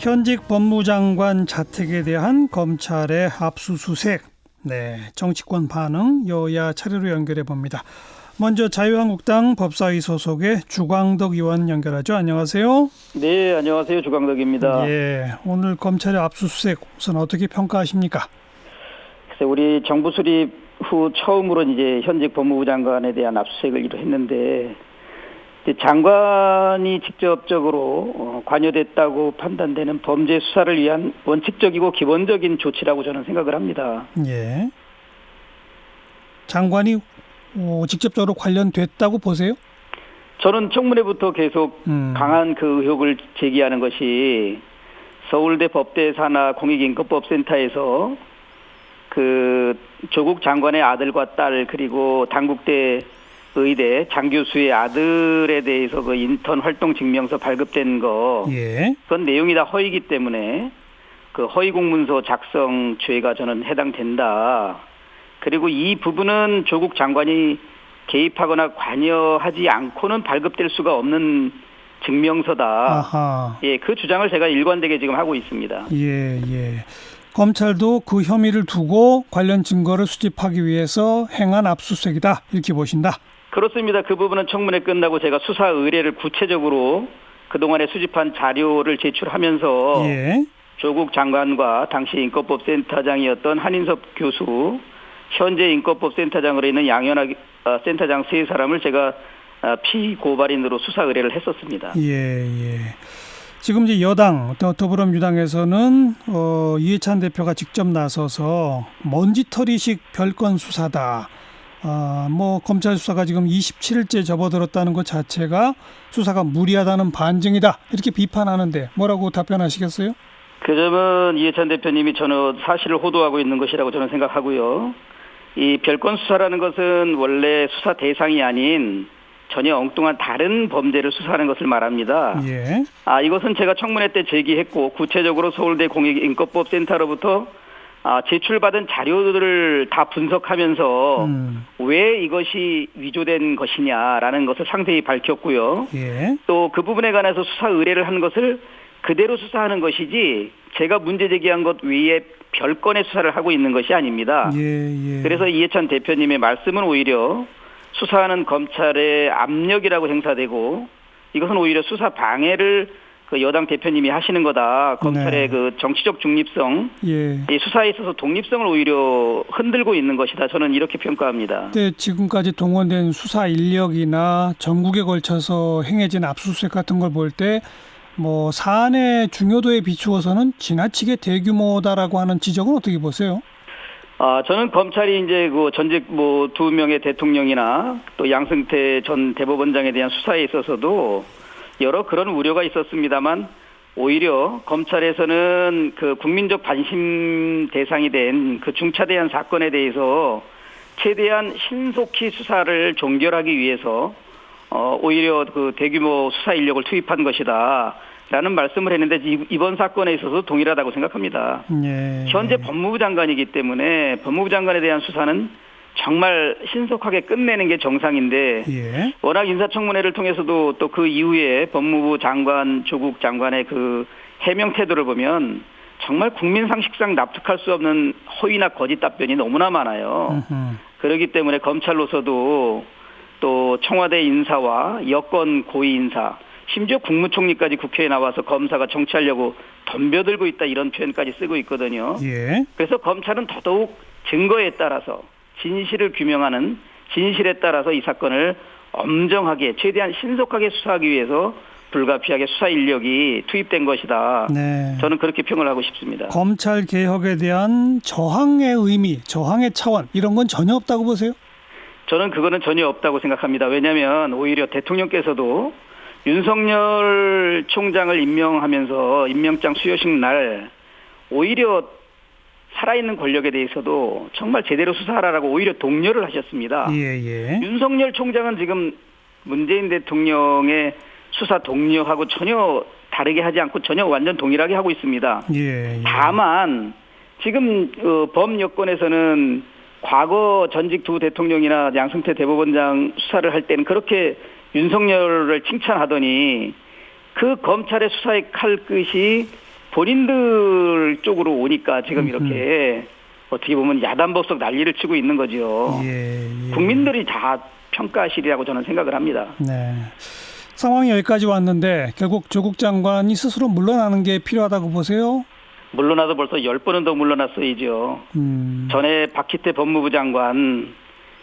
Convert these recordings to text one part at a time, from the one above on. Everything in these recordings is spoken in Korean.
현직 법무장관 자택에 대한 검찰의 압수수색. 네, 정치권 반응 여야 차례로 연결해 봅니다. 먼저 자유한국당 법사위 소속의 주광덕 의원 연결하죠. 안녕하세요. 네, 안녕하세요. 주광덕입니다. 예, 오늘 검찰의 압수수색 우선 어떻게 평가하십니까? 그래서 우리 정부 수립 후 처음으로 이제 현직 법무부 장관에 대한 압수수색을 했는데, 장관이 직접적으로 관여됐다고 판단되는 범죄 수사를 위한 원칙적이고 기본적인 조치라고 저는 생각을 합니다. 예. 장관이 직접적으로 관련됐다고 보세요? 저는 청문회부터 계속 강한 그 의혹을 제기하는 것이 서울대 법대 산하 공익인권법센터에서 그 조국 장관의 아들과 딸 그리고 당국대 의대 장 교수의 아들에 대해서 그 인턴 활동 증명서 발급된 거, 예. 그건 내용이 다 허위이기 때문에 그 허위 공문서 작성 죄가 저는 해당된다. 그리고 이 부분은 조국 장관이 개입하거나 관여하지 않고는 발급될 수가 없는 증명서다. 아하. 예, 그 주장을 제가 일관되게 지금 하고 있습니다. 예, 예. 검찰도 그 혐의를 두고 관련 증거를 수집하기 위해서 행한 압수수색이다. 이렇게 보신다. 그렇습니다. 그 부분은 청문회 끝나고 제가 수사 의뢰를 구체적으로 그동안에 수집한 자료를 제출하면서 예. 조국 장관과 당시 인권법센터장이었던 한인섭 교수, 현재 인권법센터장으로 있는 양현학 센터장 세 사람을 제가 피고발인으로 수사 의뢰를 했었습니다. 예, 예. 지금 이제 여당 더불어민주당에서는 이해찬 대표가 직접 나서서 먼지털이식 별건 수사다. 뭐 검찰 수사가 지금 27일째 접어들었다는 것 자체가 수사가 무리하다는 반증이다. 이렇게 비판하는데 뭐라고 답변하시겠어요? 그 점은 이해찬 대표님이 저는 사실을 호도하고 있는 것이라고 저는 생각하고요. 이 별건 수사라는 것은 원래 수사 대상이 아닌 전혀 엉뚱한 다른 범죄를 수사하는 것을 말합니다. 예. 이것은 제가 청문회 때 제기했고 구체적으로 서울대 공익인권법센터로부터 제출받은 자료들을 다 분석하면서 왜 이것이 위조된 것이냐라는 것을 상세히 밝혔고요. 예. 또 그 부분에 관해서 수사 의뢰를 한 것을 그대로 수사하는 것이지 제가 문제 제기한 것 외에 별건의 수사를 하고 있는 것이 아닙니다. 예, 예. 그래서 이해찬 대표님의 말씀은 오히려 수사하는 검찰의 압력이라고 행사되고 이것은 오히려 수사 방해를 그 여당 대표님이 하시는 거다. 검찰의 네. 그 정치적 중립성, 예. 이 수사에 있어서 독립성을 오히려 흔들고 있는 것이다. 저는 이렇게 평가합니다. 네, 지금까지 동원된 수사 인력이나 전국에 걸쳐서 행해진 압수수색 같은 걸 볼 때 뭐 사안의 중요도에 비추어서는 지나치게 대규모다라고 하는 지적은 어떻게 보세요? 저는 검찰이 이제 그 전직 뭐 2명의 대통령이나 또 양승태 전 대법원장에 대한 수사에 있어서도 여러 그런 우려가 있었습니다만 오히려 검찰에서는 그 국민적 관심 대상이 된 그 중차대한 사건에 대해서 최대한 신속히 수사를 종결하기 위해서 오히려 그 대규모 수사 인력을 투입한 것이다라는 말씀을 했는데 이번 사건에 있어서 동일하다고 생각합니다. 예. 현재 법무부 장관이기 때문에 법무부 장관에 대한 수사는 정말 신속하게 끝내는 게 정상인데 예. 워낙 인사청문회를 통해서도 또 그 이후에 법무부 장관, 조국 장관의 그 해명 태도를 보면 정말 국민 상식상 납득할 수 없는 허위나 거짓 답변이 너무나 많아요. 그렇기 때문에 검찰로서도 또 청와대 인사와 여권 고위 인사, 심지어 국무총리까지 국회에 나와서 검사가 정치하려고 덤벼들고 있다 이런 표현까지 쓰고 있거든요. 예. 그래서 검찰은 더더욱 증거에 따라서 진실을 규명하는 진실에 따라서 이 사건을 엄정하게 최대한 신속하게 수사하기 위해서 불가피하게 수사 인력이 투입된 것이다. 네. 저는 그렇게 평을 하고 싶습니다. 검찰 개혁에 대한 저항의 의미, 저항의 차원 이런 건 전혀 없다고 보세요? 저는 그거는 전혀 없다고 생각합니다. 왜냐하면 오히려 대통령께서도 윤석열 총장을 임명하면서 임명장 수여식 날 오히려 살아있는 권력에 대해서도 정말 제대로 수사하라고 오히려 독려를 하셨습니다. 예. 윤석열 총장은 지금 문재인 대통령의 수사 독려하고 전혀 다르게 하지 않고 전혀 완전 동일하게 하고 있습니다. 예. 다만 지금 범 여권에서는 과거 전직 두 대통령이나 양승태 대법원장 수사를 할 때는 그렇게 윤석열을 칭찬하더니 그 검찰의 수사의 칼끝이 본인들 쪽으로 오니까 지금 이렇게 어떻게 보면 야단법석 난리를 치고 있는 거죠. 예. 국민들이 다 평가하시리라고 저는 생각을 합니다. 네. 상황이 여기까지 왔는데 결국 조국 장관이 스스로 물러나는 게 필요하다고 보세요? 물러나도 벌써 10번은 더 물러났어야죠. 전에 박희태 법무부 장관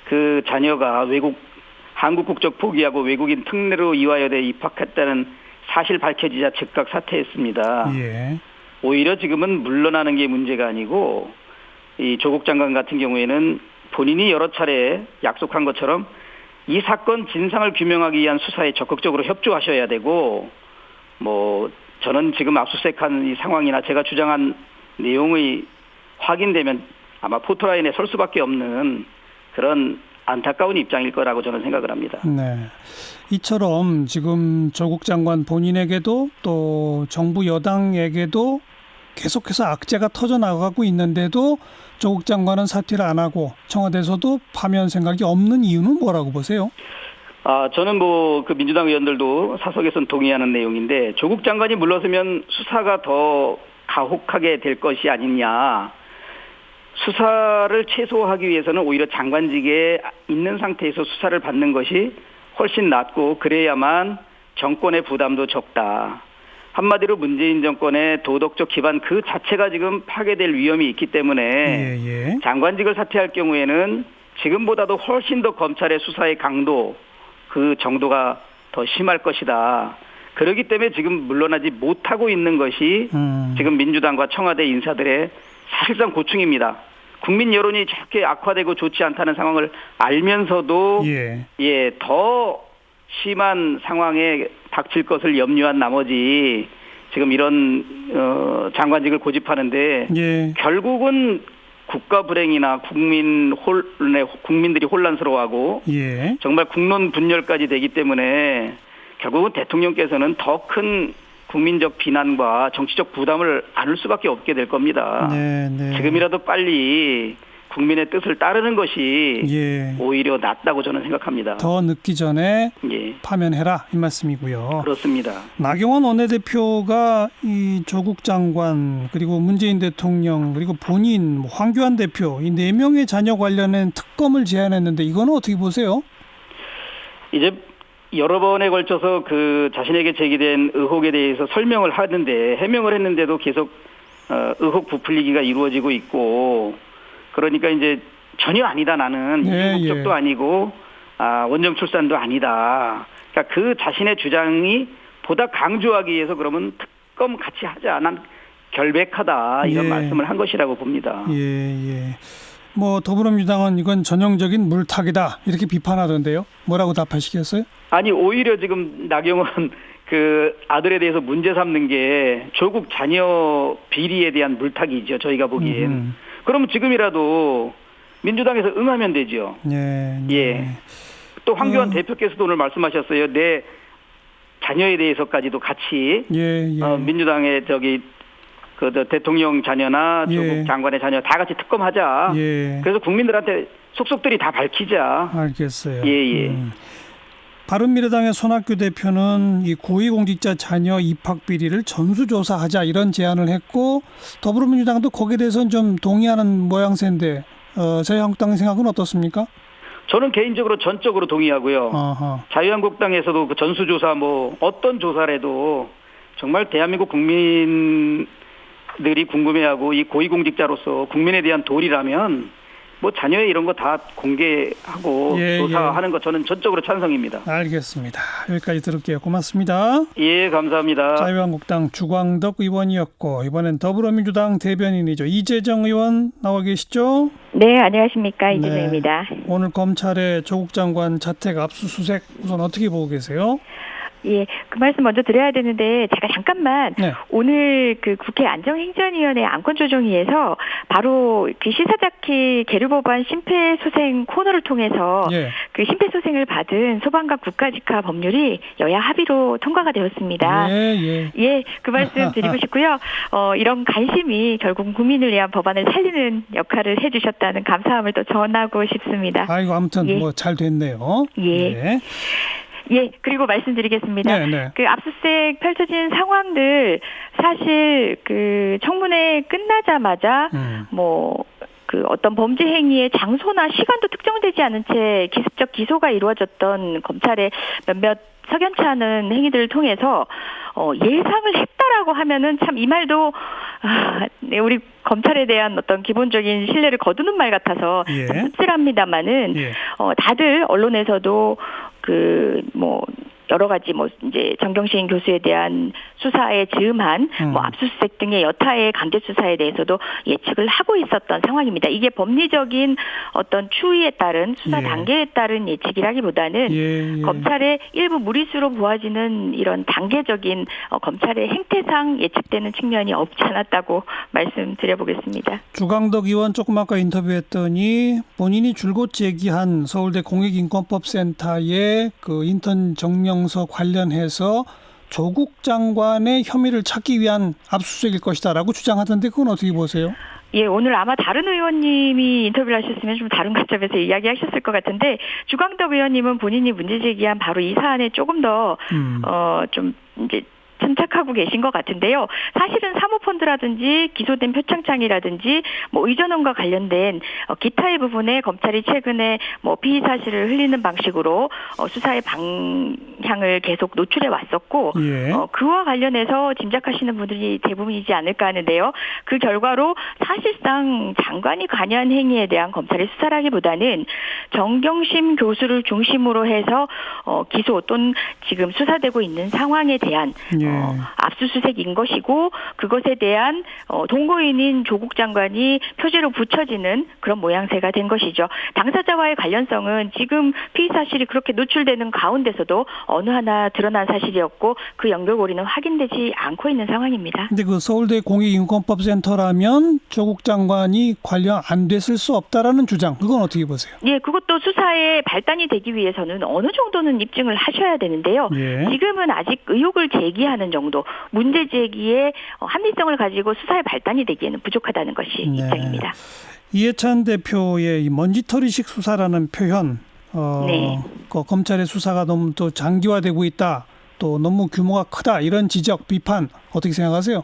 그 자녀가 한국 국적 포기하고 외국인 특례로 이화여대에 입학했다는 사실 밝혀지자 즉각 사퇴했습니다. 예. 오히려 지금은 물러나는 게 문제가 아니고 이 조국 장관 같은 경우에는 본인이 여러 차례 약속한 것처럼 이 사건 진상을 규명하기 위한 수사에 적극적으로 협조하셔야 되고 저는 지금 압수수색한 이 상황이나 제가 주장한 내용이 확인되면 아마 포토라인에 설 수밖에 없는 그런 안타까운 입장일 거라고 저는 생각을 합니다. 네. 이처럼 지금 조국 장관 본인에게도 또 정부 여당에게도 계속해서 악재가 터져나가고 있는데도 조국 장관은 사퇴를 안 하고 청와대에서도 파면 생각이 없는 이유는 뭐라고 보세요? 저는 그 민주당 의원들도 사석에서는 동의하는 내용인데 조국 장관이 물러서면 수사가 더 가혹하게 될 것이 아니냐. 수사를 최소화하기 위해서는 오히려 장관직에 있는 상태에서 수사를 받는 것이 훨씬 낫고 그래야만 정권의 부담도 적다. 한마디로 문재인 정권의 도덕적 기반 그 자체가 지금 파괴될 위험이 있기 때문에 장관직을 사퇴할 경우에는 지금보다도 훨씬 더 검찰의 수사의 강도 그 정도가 더 심할 것이다. 그렇기 때문에 지금 물러나지 못하고 있는 것이 지금 민주당과 청와대 인사들의 사실상 고충입니다. 국민 여론이 저렇게 악화되고 좋지 않다는 상황을 알면서도 더 심한 상황에 닥칠 것을 염려한 나머지 지금 이런 장관직을 고집하는데 결국은 국가 불행이나 국민들이 혼란스러워하고 정말 국론 분열까지 되기 때문에 결국은 대통령께서는 더 큰 국민적 비난과 정치적 부담을 안을 수밖에 없게 될 겁니다. 지금이라도 빨리 국민의 뜻을 따르는 것이 오히려 낫다고 저는 생각합니다. 더 늦기 전에 파면해라 이 말씀이고요. 그렇습니다. 나경원 원내대표가 이 조국 장관 그리고 문재인 대통령 그리고 본인 황교안 대표 이 4명의 자녀 관련된 특검을 제안했는데 이거는 어떻게 보세요? 이제 여러 번에 걸쳐서 그 자신에게 제기된 의혹에 대해서 설명을 하는데 해명을 했는데도 계속 의혹 부풀리기가 이루어지고 있고 그러니까 이제 전혀 아니다 나는 국적도 아니고 원정 출산도 아니다. 그러니까 그 자신의 주장이 보다 강조하기 위해서 그러면 특검 같이 하자. 난 결백하다 이런 말씀을 한 것이라고 봅니다. 더불어민주당은 이건 전형적인 물타기다 이렇게 비판하던데요. 뭐라고 답하시겠어요? 아니 오히려 지금 나경원 그 아들에 대해서 문제 삼는 게 조국 자녀 비리에 대한 물타기죠. 저희가 보기엔. 그러면 지금이라도 민주당에서 응하면 되죠. 또 황교안 대표께서도 오늘 말씀하셨어요. 내 자녀에 대해서까지도 같이 민주당의 대통령 자녀나 조국 장관의 자녀 다 같이 특검하자. 그래서 국민들한테 속속들이 다 밝히자. 알겠어요. 바른미래당의 손학규 대표는 이 고위공직자 자녀 입학 비리를 전수조사하자 이런 제안을 했고 더불어민주당도 거기에 대해서는 좀 동의하는 모양새인데 자유한국당의 생각은 어떻습니까? 저는 개인적으로 전적으로 동의하고요. 자유한국당에서도 그 전수조사 어떤 조사라도 정말 대한민국 국민들이 궁금해하고 이 고위공직자로서 국민에 대한 도리라면 자녀의 이런 거 다 공개하고 조사하는 거 저는 전적으로 찬성입니다. 알겠습니다. 여기까지 들을게요. 고맙습니다. 감사합니다. 자유한국당 주광덕 의원이었고 이번엔 더불어민주당 대변인이죠. 이재정 의원 나와 계시죠? 네, 안녕하십니까. 이재정입니다. 오늘 검찰의 조국 장관 자택 압수수색 우선 어떻게 보고 계세요? 그 말씀 먼저 드려야 되는데 제가 잠깐만 오늘 그 국회 안정행정위원회 안건조정위에서 바로 그 시사자키 계류법안 심폐소생 코너를 통해서 그 심폐소생을 받은 소방과 국가직화 법률이 여야 합의로 통과가 되었습니다. 그 말씀 드리고 싶고요. 이런 관심이 결국 국민을 위한 법안을 살리는 역할을 해주셨다는 감사함을 또 전하고 싶습니다. 아이고 아무튼 잘 됐네요. 예, 그리고 말씀드리겠습니다. 네네. 그 압수수색 펼쳐진 상황들 사실 그 청문회 끝나자마자 그 어떤 범죄 행위의 장소나 시간도 특정되지 않은 채 기습적 기소가 이루어졌던 검찰의 몇몇 석연치 않은 행위들을 통해서 예상을 했다라고 하면은 참 이 말도 네, 우리 검찰에 대한 어떤 기본적인 신뢰를 거두는 말 같아서 예. 좀 씁쓸합니다만은 예. 다들 언론에서도 여러 가지 이제 정경심 교수에 대한 수사에 즈음한 압수수색 등의 여타의 강제 수사에 대해서도 예측을 하고 있었던 상황입니다. 이게 법리적인 어떤 추이에 따른 수사 예. 단계에 따른 예측이라기보다는 검찰의 일부 무리수로 보아지는 이런 단계적인 검찰의 행태상 예측되는 측면이 없지 않았다고 말씀드려보겠습니다. 주강덕 의원 조금 아까 인터뷰했더니 본인이 줄곧 제기한 서울대 공익인권법센터의 그 인턴 정명서 관련해서 조국 장관의 혐의를 찾기 위한 압수수색일 것이다라고 주장하던데 그건 어떻게 보세요? 예, 오늘 아마 다른 의원님이 인터뷰를 하셨으면 좀 다른 관점에서 이야기하셨을 것 같은데 주광덕 의원님은 본인이 문제 제기한 바로 이 사안에 조금 더 좀 이제 침착하고 계신 것 같은데요. 사실은 사모펀드라든지 기소된 표창장이라든지 의전원과 관련된 기타의 부분에 검찰이 최근에 피의 사실을 흘리는 방식으로 수사의 방향을 계속 노출해 왔었고 예. 그와 관련해서 짐작하시는 분들이 대부분이지 않을까 하는데요. 그 결과로 사실상 장관이 관여한 행위에 대한 검찰의 수사라기보다는 정경심 교수를 중심으로 해서 기소 또는 지금 수사되고 있는 상황에 대한 예. 압수수색인 것이고 그것에 대한 동거인인 조국 장관이 표제로 붙여지는 그런 모양새가 된 것이죠. 당사자와의 관련성은 지금 피의 사실이 그렇게 노출되는 가운데서도 어느 하나 드러난 사실이었고 그 연결고리는 확인되지 않고 있는 상황입니다. 근데 그 서울대 공익인권법센터라면 조국 장관이 관련 안 됐을 수 없다라는 주장, 그건 어떻게 보세요? 예, 그것도 수사에 발단이 되기 위해서는 어느 정도는 입증을 하셔야 되는데요. 예. 지금은 아직 의혹을 제기하는 정도, 문제 제기에 합리성을 가지고 수사에 발단이 되기에는 부족하다는 것이 입장입니다. 이해찬 대표의 이 먼지털이식 수사라는 표현, 네. 그 검찰의 수사가 너무 또 장기화되고 있다, 또 너무 규모가 크다 이런 지적, 비판 어떻게 생각하세요?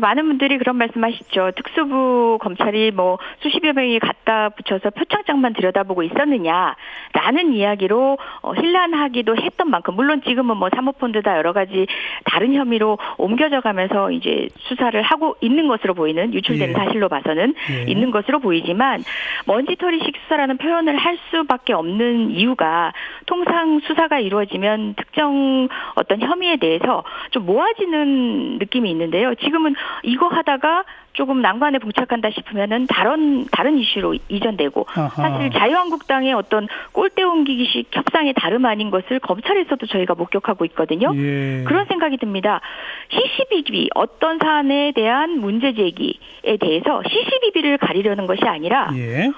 많은 분들이 그런 말씀하시죠. 특수부 검찰이 수십여 명이 갖다 붙여서 표창장만 들여다보고 있었느냐라는 이야기로 혼란하기도 했던 만큼 물론 지금은 사모펀드다 여러 가지 다른 혐의로 옮겨져 가면서 이제 수사를 하고 있는 것으로 보이는 유출되는 사실로 봐서는 있는 것으로 보이지만 먼지털이식 수사라는 표현을 할 수밖에 없는 이유가 통상 수사가 이루어지면 특정 어떤 혐의에 대해서 좀 모아지는 느낌이 있는데요. 지금은 이거 하다가 조금 난관에 봉착한다 싶으면은 다른 이슈로 이전되고 사실 자유한국당의 어떤 꼴대 옮기기식 협상의 다름 아닌 것을 검찰에서도 저희가 목격하고 있거든요. 예. 그런 생각이 듭니다. 시시비비 어떤 사안에 대한 문제 제기에 대해서 시시비비를 가리려는 것이 아니라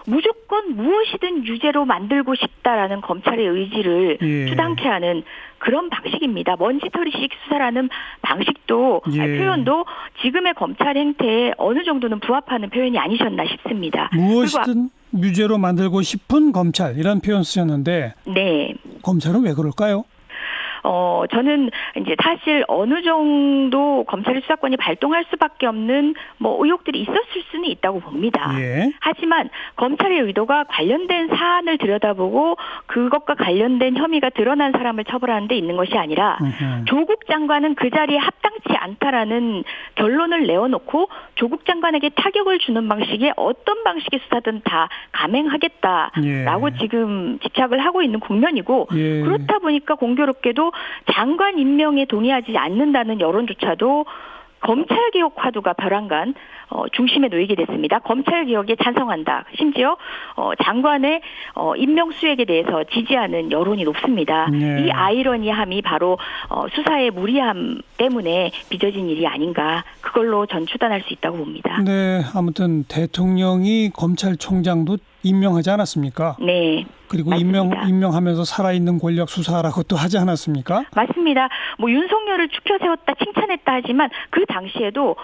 무조건 무엇이든 유죄로 만들고 싶다라는 검찰의 의지를 주당케 하는 그런 방식입니다. 먼지털이식 수사라는 방식도 표현도 지금의 검찰 행태에 어느 정도는 부합하는 표현이 아니셨나 싶습니다. 무엇이든 유죄로 만들고 싶은 검찰 이런 표현 쓰셨는데 네. 검찰은 왜 그럴까요? 저는 이제 사실 어느 정도 검찰의 수사권이 발동할 수밖에 없는 의혹들이 있었을 수는 있다고 봅니다. 하지만 검찰의 의도가 관련된 사안을 들여다보고 그것과 관련된 혐의가 드러난 사람을 처벌하는 데 있는 것이 아니라 조국 장관은 그 자리에 합당치 않다라는 결론을 내어놓고 조국 장관에게 타격을 주는 방식의 어떤 방식의 수사든 다 감행하겠다라고 지금 집착을 하고 있는 국면이고 그렇다 보니까 공교롭게도 장관 임명에 동의하지 않는다는 여론조차도 검찰개혁 화두가 벼랑간 중심에 놓이게 됐습니다. 검찰개혁에 찬성한다. 심지어 장관의 임명 수액에 대해서 지지하는 여론이 높습니다. 이 아이러니함이 바로 수사의 무리함 때문에 빚어진 일이 아닌가. 그걸로 전 추단할 수 있다고 봅니다. 네, 아무튼 대통령이 검찰총장도 임명하지 않았습니까? 네. 그리고 맞습니다. 임명하면서 살아있는 권력 수사라고 또 하지 않았습니까? 맞습니다. 윤석열을 추켜 세웠다 칭찬했다 하지만 그 당시에도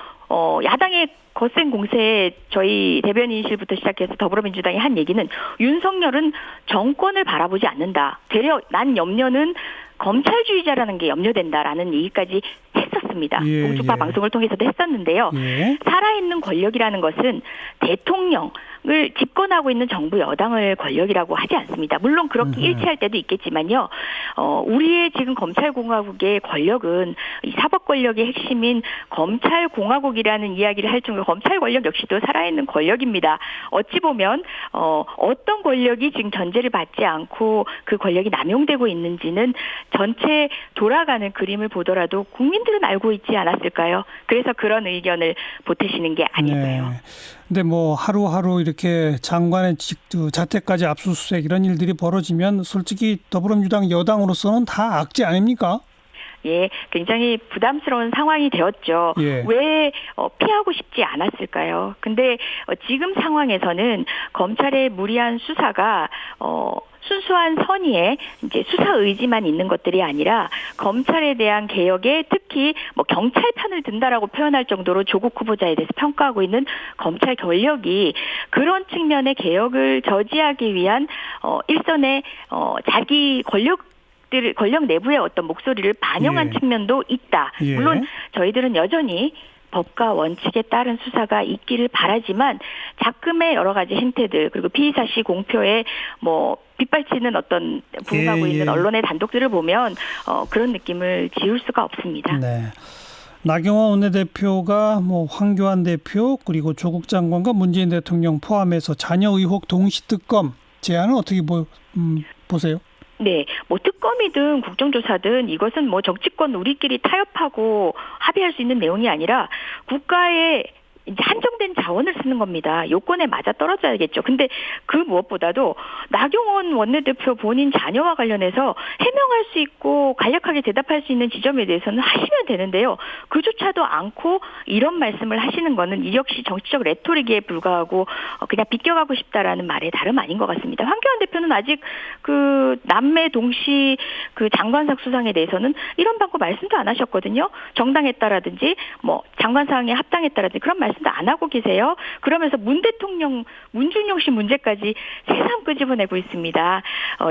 야당의 거센 공세에 저희 대변인실부터 시작해서 더불어민주당이 한 얘기는 윤석열은 정권을 바라보지 않는다. 되려 난 염려는 검찰주의자라는 게 염려된다라는 얘기까지 했었습니다. 예, 공중파 예. 방송을 통해서도 했었는데요. 예. 살아있는 권력이라는 것은 대통령을 집권하고 있는 정부 여당을 권력이라고 하지 않습니다. 물론 그렇게 일치할 때도 있겠지만요. 우리의 지금 검찰공화국의 권력은 이 사법 권력의 핵심인 검찰공화국이라는 이야기를 할 정도로 검찰 권력 역시도 살아있는 권력입니다. 어찌 보면 어떤 권력이 지금 전제를 받지 않고 그 권력이 남용되고 있는지는 전체 돌아가는 그림을 보더라도 국민들은 알고 있지 않았을까요? 그래서 그런 의견을 보태시는 게 아닐까요? 네. 근데 뭐 하루하루 이렇게 장관의 자택까지 압수수색 이런 일들이 벌어지면 솔직히 더불어민주당 여당으로서는 다 악재 아닙니까? 예, 굉장히 부담스러운 상황이 되었죠. 예. 왜 피하고 싶지 않았을까요? 근데 지금 상황에서는 검찰의 무리한 수사가 순수한 선의의 이제 수사 의지만 있는 것들이 아니라 검찰에 대한 개혁에 특히 뭐 경찰 편을 든다라고 표현할 정도로 조국 후보자에 대해서 평가하고 있는 검찰 권력이 그런 측면의 개혁을 저지하기 위한 일선의 자기 권력 내부의 어떤 목소리를 반영한 예. 측면도 있다. 예. 물론 저희들은 여전히 법과 원칙에 따른 수사가 있기를 바라지만 작금의 여러 가지 행태들 그리고 피의사실 공표에 뭐 빗발치는 어떤 부응하고 예, 있는 예. 언론의 단독들을 보면 그런 느낌을 지울 수가 없습니다. 네. 나경원 원내대표가 뭐 황교안 대표 그리고 조국 장관과 문재인 대통령 포함해서 자녀 의혹 동시 특검 제안은 어떻게 보세요? 네, 뭐 특검이든 국정조사든 이것은 뭐 정치권 우리끼리 타협하고 합의할 수 있는 내용이 아니라 국가의 이제 한정된 자원을 쓰는 겁니다. 요건에 맞아 떨어져야겠죠. 근데 그 무엇보다도 나경원 원내대표 본인 자녀와 관련해서 해명할 수 있고 간략하게 대답할 수 있는 지점에 대해서는 하시면 되는데요. 그조차도 않고 이런 말씀을 하시는 거는 이 역시 정치적 레토릭에 불과하고 그냥 비껴가고 싶다라는 말에 다름 아닌 것 같습니다. 황교안 대표는 아직 그 남매 동시 그 장관상 수상에 대해서는 이런 방법 말씀도 안 하셨거든요. 정당했다라든지 뭐 장관상에 합당했다라든지 그런 말씀도 안 하고 계세요. 그러면서 문준용 씨 문제까지 새삼 끄집어내고 있습니다.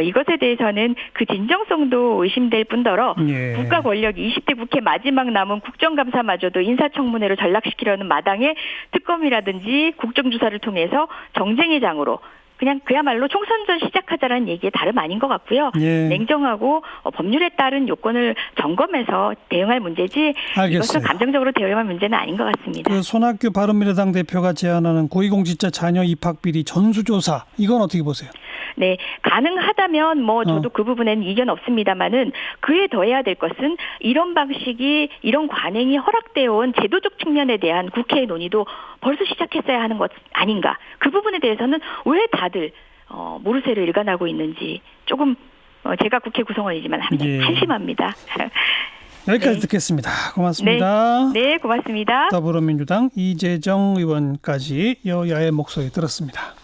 이것에 대해서는 그 진정성도 의심될 뿐더러 예. 국가 권력이 20대 국회 마지막 남은 국정감사마저도 인사청문회로 전락시키려는 마당에 특검이라든지 국정조사를 통해서 정쟁의 장으로 그냥 그야말로 총선전 시작하자라는 얘기에 다름 아닌 것 같고요. 예. 냉정하고 법률에 따른 요건을 점검해서 대응할 문제지 알겠어요. 이것은 감정적으로 대응할 문제는 아닌 것 같습니다. 그 손학규 바른미래당 대표가 제안하는 고위공직자 자녀 입학비리 전수조사 이건 어떻게 보세요? 네, 가능하다면 뭐 저도 그 부분에는 이견 없습니다만은 그에 더해야 될 것은 이런 방식이 이런 관행이 허락되어 온 제도적 측면에 대한 국회의 논의도 벌써 시작했어야 하는 것 아닌가. 그 부분에 대해서는 왜 다들 모르쇠를 일관하고 있는지 조금 제가 국회 구성원이지만 예. 한심합니다. 여기까지 네. 듣겠습니다. 고맙습니다. 네, 고맙습니다. 더불어민주당 이재정 의원까지 여야의 목소리 들었습니다.